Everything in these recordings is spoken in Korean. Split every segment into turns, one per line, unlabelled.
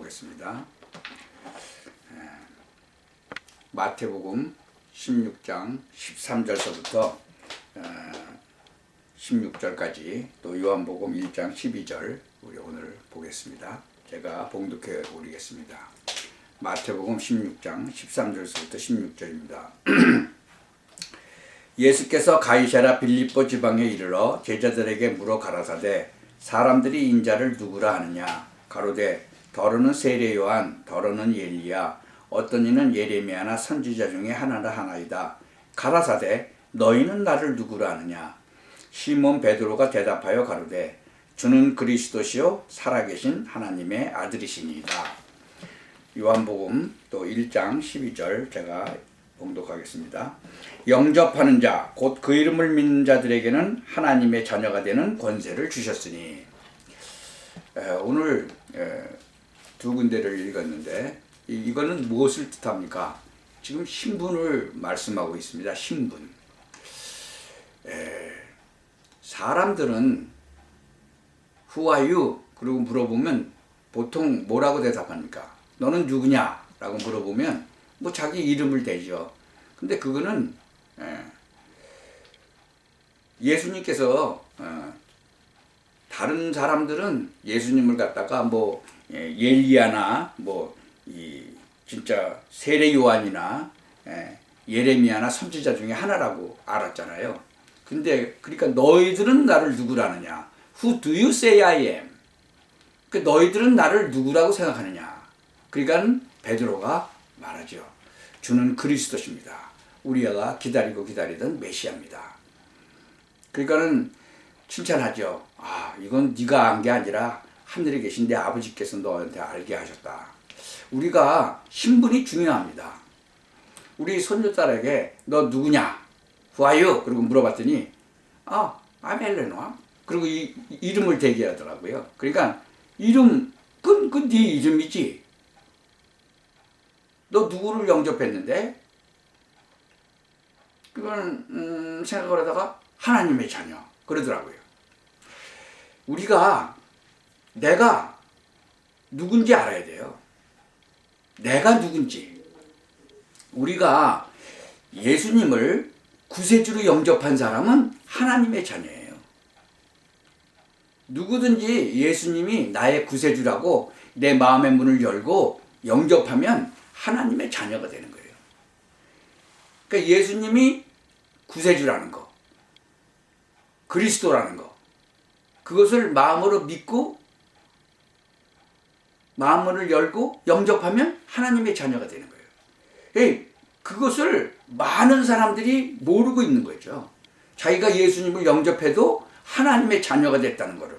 보겠습니다. 마태복음 16장 13절서부터 16절까지 또 요한복음 1장 12절 우리 오늘 보겠습니다. 제가 봉독해 오리겠습니다. 마태복음 16장 13절서부터 16절입니다. 예수께서 가이사랴 빌립보 지방에 이르러 제자들에게 물어 가라사대 사람들이 인자를 누구라 하느냐 가로되 더러는 세례 요한 더러는 엘리야 어떤 이는 예레미야나 선지자 중에 하나라 하나이다. 가라사대 너희는 나를 누구라 하느냐 시몬 베드로가 대답하여 가로되 주는 그리스도시요 살아계신 하나님의 아들이시니이다. 요한복음 또 1장 12절 제가 봉독하겠습니다. 영접하는 자 곧 그 이름을 믿는 자들에게는 하나님의 자녀가 되는 권세를 주셨으니 오늘 두 군데를 읽었는데 이거는 무엇을 뜻합니까? 지금 신분을 말씀하고 있습니다. 신분. 사람들은 Who are you? 그러고 물어보면 보통 뭐라고 대답합니까? 너는 누구냐? 라고 물어보면 뭐 자기 이름을 대죠. 근데 그거는 예수님께서 다른 사람들은 예수님을 갖다가 뭐 엘리야나 뭐 이 진짜 세례 요한이나 예레미야나 선지자 중에 하나라고 알았잖아요. 근데 그러니까 너희들은 나를 누구라느냐? Who do you say I am? 그 너희들은 나를 누구라고 생각하느냐? 그러니까 베드로가 말하죠. 주는 그리스도십니다. 우리가 기다리고 기다리던 메시아입니다. 그러니까는 칭찬하죠. 아, 이건 네가 안 게 아니라 하늘에 계신 내 아버지께서 너한테 알게 하셨다. 우리가 신분이 중요합니다. 우리 손주딸에게 너 누구냐? Who are you? 그리고 물어봤더니 I'm Eleanor. 그리고 이름을 대기하더라고요. 그러니까 이름, 그건 네 이름이지. 너 누구를 영접했는데? 그건 생각을 하다가 하나님의 자녀 그러더라고요. 우리가 내가 누군지 알아야 돼요. 내가 누군지. 우리가 예수님을 구세주로 영접한 사람은 하나님의 자녀예요. 누구든지 예수님이 나의 구세주라고 내 마음의 문을 열고 영접하면 하나님의 자녀가 되는 거예요. 그러니까 예수님이 구세주라는 거, 그리스도라는 거, 그것을 마음으로 믿고 마음을 열고 영접하면 하나님의 자녀가 되는 거예요. 그것을 많은 사람들이 모르고 있는 거죠. 자기가 예수님을 영접해도 하나님의 자녀가 됐다는 거를.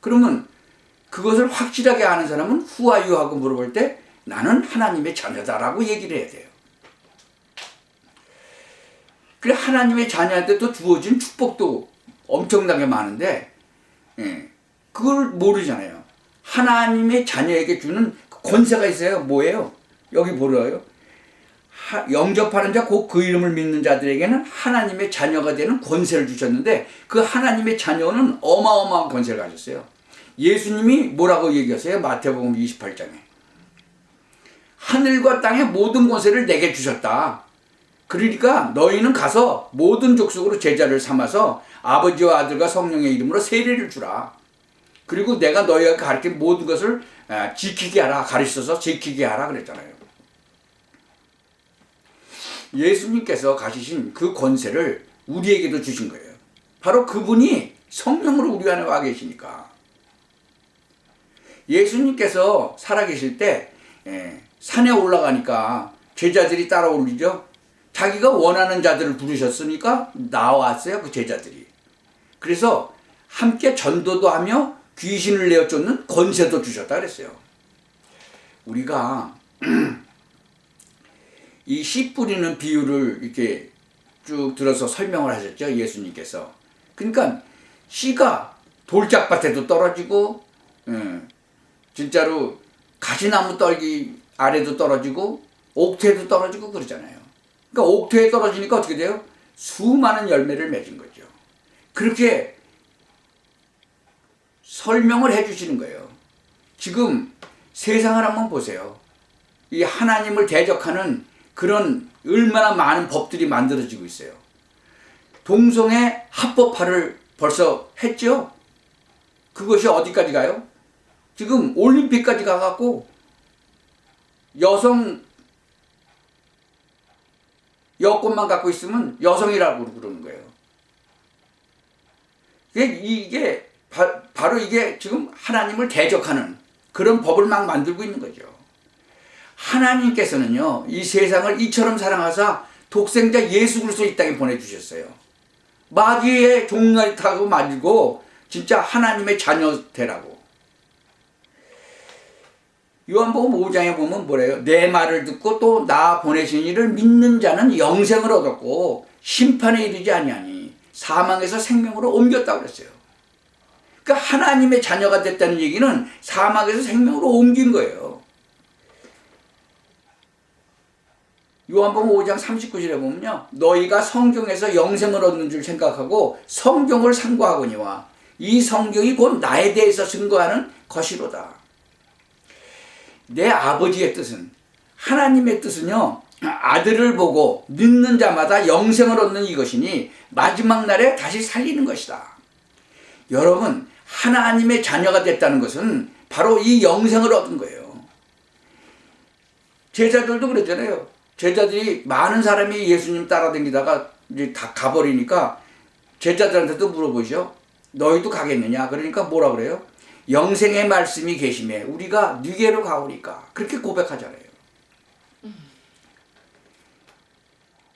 그러면 그것을 확실하게 아는 사람은 Who are you? 하고 물어볼 때 나는 하나님의 자녀다라고 얘기를 해야 돼요. 그래 하나님의 자녀한테 또 주어진 축복도 엄청나게 많은데 그걸 모르잖아요. 하나님의 자녀에게 주는 권세가 있어요. 뭐예요? 여기 보여요. 영접하는 자 곧 그 이름을 믿는 자들에게는 하나님의 자녀가 되는 권세를 주셨는데 그 하나님의 자녀는 어마어마한 권세를 가졌어요. 예수님이 뭐라고 얘기하세요? 마태복음 28장에 하늘과 땅의 모든 권세를 내게 주셨다. 그러니까 너희는 가서 모든 족속으로 제자를 삼아서 아버지와 아들과 성령의 이름으로 세례를 주라. 그리고 내가 너희가 가르친 모든 것을 지키게 하라. 가르쳐서 지키게 하라 그랬잖아요. 예수님께서 가지신 그 권세를 우리에게도 주신 거예요. 바로 그분이 성령으로 우리 안에 와 계시니까. 예수님께서 살아계실 때 산에 올라가니까 제자들이 따라오르죠. 자기가 원하는 자들을 부르셨으니까 나왔어요. 그 제자들이. 그래서 함께 전도도 하며 귀신을 내어 쫓는 권세도 주셨다 그랬어요. 우리가 이 씨 뿌리는 비유를 이렇게 쭉 들어서 설명을 하셨죠. 예수님께서. 그러니까 씨가 돌짝밭에도 떨어지고 진짜로 가시나무 떨기 아래도 떨어지고 옥토에도 떨어지고 그러잖아요. 그러니까 옥토에 떨어지니까 어떻게 돼요? 수많은 열매를 맺은 거죠. 그렇게 설명을 해 주시는 거예요. 지금 세상을 한번 보세요. 이 하나님을 대적하는 그런 얼마나 많은 법들이 만들어지고 있어요. 동성애 합법화를 벌써 했죠? 그것이 어디까지 가요? 지금 올림픽까지 가갖고 여성 여권만 갖고 있으면 여성이라고 그러는 거예요. 이게 바로 이게 지금 하나님을 대적하는 그런 법을 막 만들고 있는 거죠. 하나님께서는요, 이 세상을 이처럼 사랑하사 독생자 예수 그리스도 이 땅에 보내주셨어요. 마귀의 종날이 타고 말고 진짜 하나님의 자녀 되라고. 요한복음 5장에 보면 뭐래요? 내 말을 듣고 또 나 보내신 이를 믿는 자는 영생을 얻었고 심판에 이르지 아니하니 사망에서 생명으로 옮겼다고 그랬어요. 그러니까 하나님의 자녀가 됐다는 얘기는 사망에서 생명으로 옮긴 거예요. 요한복음 5장 39절에 보면요, 너희가 성경에서 영생을 얻는 줄 생각하고 성경을 상고하거니와 이 성경이 곧 나에 대해서 증거하는 것이로다. 내 아버지의 뜻은, 하나님의 뜻은요, 아들을 보고 믿는 자마다 영생을 얻는 이것이니 마지막 날에 다시 살리는 것이다. 여러분, 하나님의 자녀가 됐다는 것은 바로 이 영생을 얻은 거예요. 제자들도 그랬잖아요. 제자들이 많은 사람이 예수님 따라다니다가 이제 다 가버리니까 제자들한테도 물어보죠. 너희도 가겠느냐? 그러니까 뭐라 그래요? 영생의 말씀이 계심에 우리가 네게로 가오니까. 그렇게 고백하잖아요.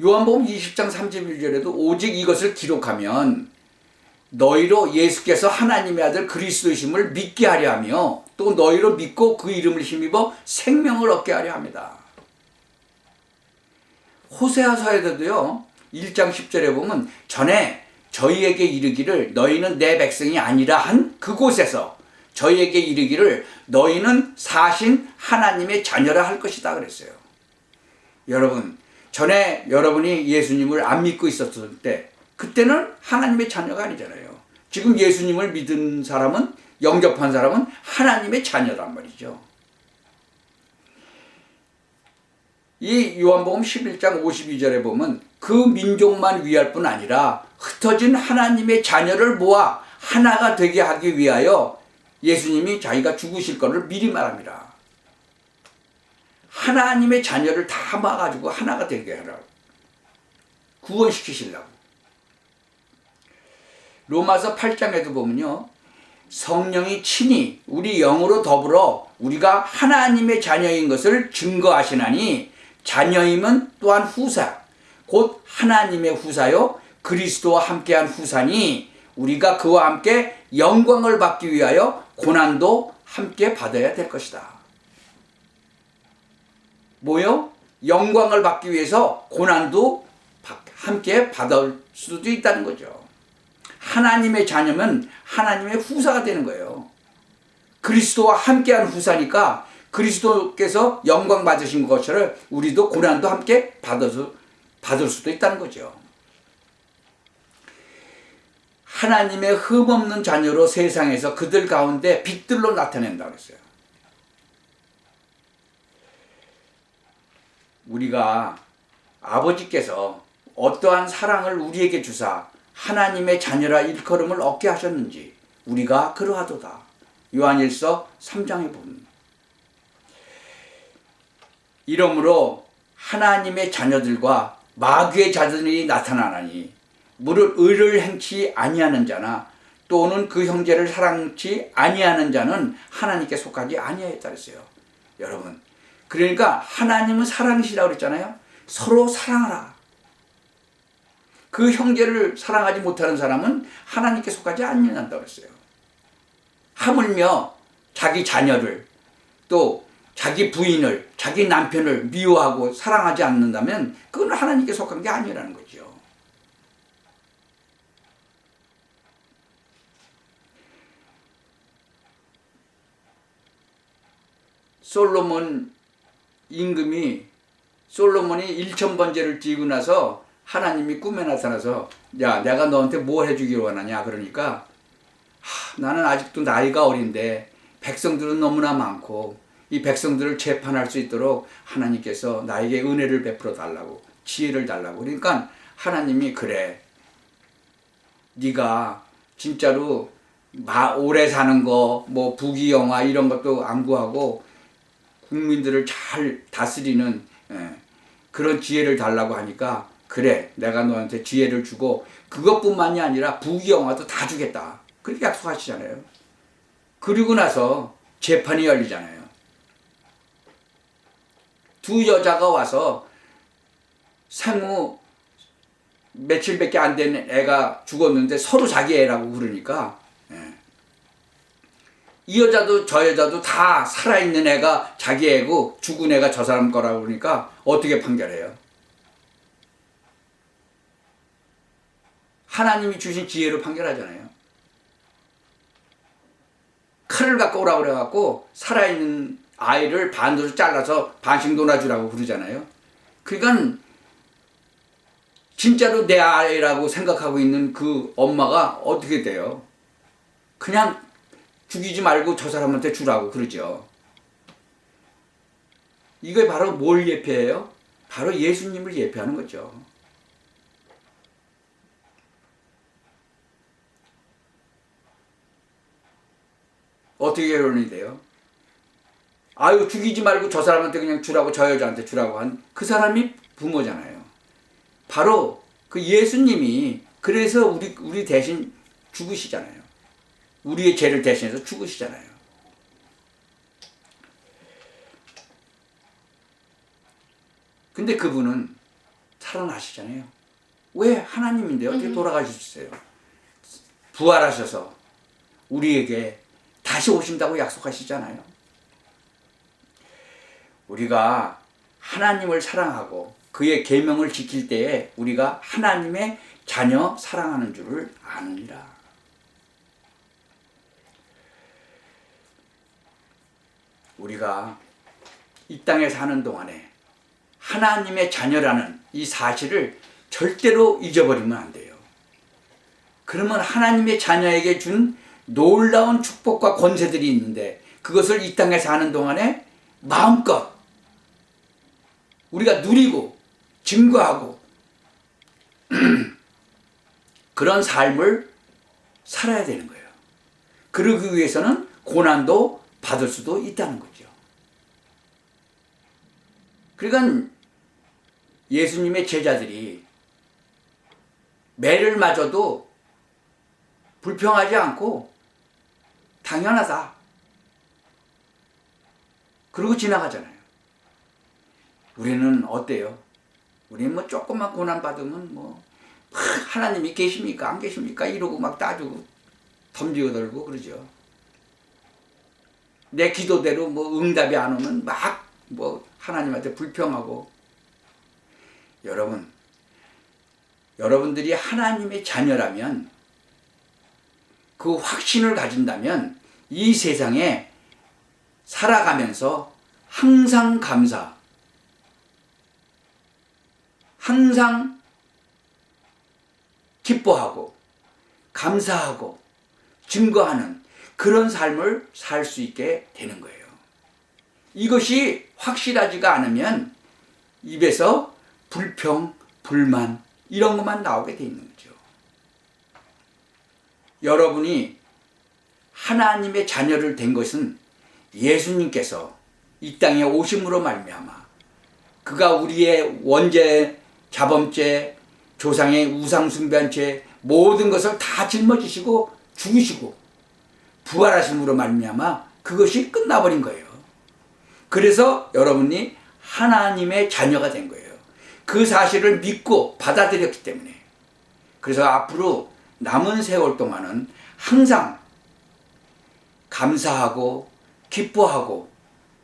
요한복음 20장 31절에도 오직 이것을 기록하면 너희로 예수께서 하나님의 아들 그리스도이심을 믿게 하려 하며 또 너희로 믿고 그 이름을 힘입어 생명을 얻게 하려 합니다. 호세아서에도요 1장 10절에 보면 전에 저희에게 이르기를 너희는 내 백성이 아니라 한 그곳에서 저희에게 이르기를 너희는 사신 하나님의 자녀라 할 것이다 그랬어요. 여러분, 전에 여러분이 예수님을 안 믿고 있었을 때 그때는 하나님의 자녀가 아니잖아요. 지금 예수님을 믿은 사람은, 영접한 사람은 하나님의 자녀란 말이죠. 이 요한복음 11장 52절에 보면 그 민족만 위할 뿐 아니라 흩어진 하나님의 자녀를 모아 하나가 되게 하기 위하여 예수님이 자기가 죽으실 것을 미리 말합니다. 하나님의 자녀를 다 모아가지고 하나가 되게 하라고. 구원시키시려고. 로마서 8장에도 보면요, 성령이 친히 우리 영으로 더불어 우리가 하나님의 자녀인 것을 증거하시나니 자녀임은 또한 후사, 곧 하나님의 후사요 그리스도와 함께한 후사니 우리가 그와 함께 영광을 받기 위하여 고난도 함께 받아야 될 것이다. 뭐요? 영광을 받기 위해서 고난도 함께 받을 수도 있다는 거죠. 하나님의 자녀면 하나님의 후사가 되는 거예요. 그리스도와 함께한 후사니까 그리스도께서 영광 받으신 것처럼 우리도 고난도 함께 받을 수도 있다는 거죠. 하나님의 흠없는 자녀로 세상에서 그들 가운데 빛들로 나타낸다고 했어요. 우리가 아버지께서 어떠한 사랑을 우리에게 주사 하나님의 자녀라 일컬음을 얻게 하셨는지 우리가 그러하도다. 요한일서 3장에 보면. 이러므로 하나님의 자녀들과 마귀의 자들이 나타나나니 무릇 의를 행치 아니하는 자나 또는 그 형제를 사랑치 아니하는 자는 하나님께 속하지 아니하였다 그랬어요. 여러분, 그러니까 하나님은 사랑이시라고 그랬잖아요. 서로 사랑하라. 그 형제를 사랑하지 못하는 사람은 하나님께 속하지 아니한다고 그랬어요. 하물며 자기 자녀를 또 자기 부인을, 자기 남편을 미워하고 사랑하지 않는다면 그건 하나님께 속한 게 아니라는 거죠. 솔로몬 임금이 솔로몬이 1000번제를 드리고 나서 하나님이 꿈에 나타나서 야, 내가 너한테 뭐 해주기로 원하냐 그러니까 나는 아직도 나이가 어린데 백성들은 너무나 많고 이 백성들을 재판할 수 있도록 하나님께서 나에게 은혜를 베풀어 달라고, 지혜를 달라고. 그러니까 하나님이 그래, 네가 진짜로 오래 사는 거, 뭐 부귀영화 이런 것도 안 구하고 국민들을 잘 다스리는 그런 지혜를 달라고 하니까 그래, 내가 너한테 지혜를 주고 그것뿐만이 아니라 부귀영화도 다 주겠다. 그렇게 약속하시잖아요. 그리고 나서 재판이 열리잖아요. 두 여자가 와서 생후 며칠밖에 안 된 애가 죽었는데 서로 자기 애라고 그러니까 이 여자도 저 여자도 다 살아있는 애가 자기 애고 죽은 애가 저 사람 거라고 그러니까 어떻게 판결해요? 하나님이 주신 지혜로 판결하잖아요. 칼을 갖고 오라고 그래갖고 살아있는 아이를 반으로 잘라서 반씩 놀아주라고 그러잖아요. 그러니까 진짜로 내 아이라고 생각하고 있는 그 엄마가 어떻게 돼요? 그냥 죽이지 말고 저 사람한테 주라고 그러죠. 이게 바로 뭘 예표해요? 바로 예수님을 예표하는 거죠. 어떻게 결론이 돼요? 아유, 죽이지 말고 저 사람한테 그냥 주라고, 저 여자한테 주라고 한 그 사람이 부모잖아요. 바로 그 예수님이 그래서 우리 대신 죽으시잖아요. 우리의 죄를 대신해서 죽으시잖아요. 근데 그분은 살아나시잖아요. 왜? 하나님인데 어떻게 돌아가셨어요? 부활하셔서 우리에게 다시 오신다고 약속하시잖아요. 우리가 하나님을 사랑하고 그의 계명을 지킬 때에 우리가 하나님의 자녀 사랑하는 줄을 아느니라. 우리가 이 땅에 사는 동안에 하나님의 자녀라는 이 사실을 절대로 잊어버리면 안 돼요. 그러면 하나님의 자녀에게 준 놀라운 축복과 권세들이 있는데 그것을 이 땅에 사는 동안에 마음껏 우리가 누리고 증거하고 그런 삶을 살아야 되는 거예요. 그러기 위해서는 고난도 받을 수도 있다는 거죠. 그러니까 예수님의 제자들이 매를 맞아도 불평하지 않고 당연하다. 그러고 지나가잖아요. 우리는 어때요? 우리는 뭐 조금만 고난 받으면 뭐 하나님이 계십니까? 안 계십니까? 이러고 막 따지고 덤지고 들고 그러죠. 내 기도대로 뭐 응답이 안 오면 막 뭐 하나님한테 불평하고. 여러분들이 하나님의 자녀라면 그 확신을 가진다면 이 세상에 살아가면서 항상 감사, 항상 기뻐하고 감사하고 증거하는 그런 삶을 살 수 있게 되는 거예요. 이것이 확실하지가 않으면 입에서 불평, 불만 이런 것만 나오게 돼 있는 거죠. 여러분이 하나님의 자녀를 된 것은 예수님께서 이 땅에 오심으로 말미암아 그가 우리의 원죄, 자범죄, 조상의 우상숭배죄 모든 것을 다 짊어지시고 죽으시고 부활하심으로 말미암아 그것이 끝나버린 거예요. 그래서 여러분이 하나님의 자녀가 된 거예요. 그 사실을 믿고 받아들였기 때문에. 그래서 앞으로 남은 세월 동안은 항상 감사하고 기뻐하고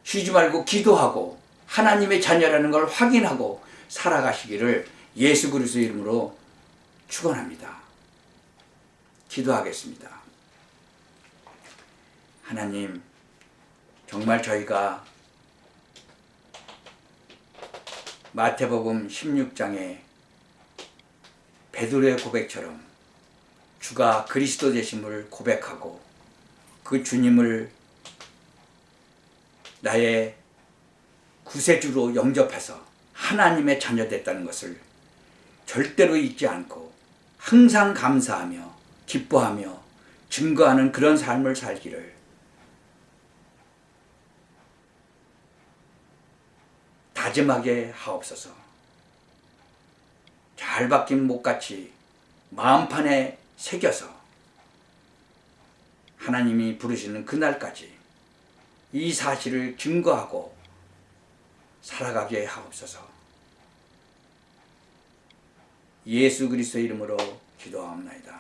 쉬지 말고 기도하고 하나님의 자녀라는 걸 확인하고 살아가시기를 예수 그리스도의 이름으로 축원합니다. 기도하겠습니다. 하나님, 정말 저희가 마태복음 16장에 베드로의 고백처럼 주가 그리스도 되심을 고백하고 그 주님을 나의 구세주로 영접해서 하나님의 자녀됐다는 것을 절대로 잊지 않고 항상 감사하며 기뻐하며 증거하는 그런 삶을 살기를 다짐하게 하옵소서. 잘 박힌 목같이 마음판에 새겨서 하나님이 부르시는 그날까지 이 사실을 증거하고 살아가게 하옵소서. 예수 그리스도의 이름으로 기도하옵나이다.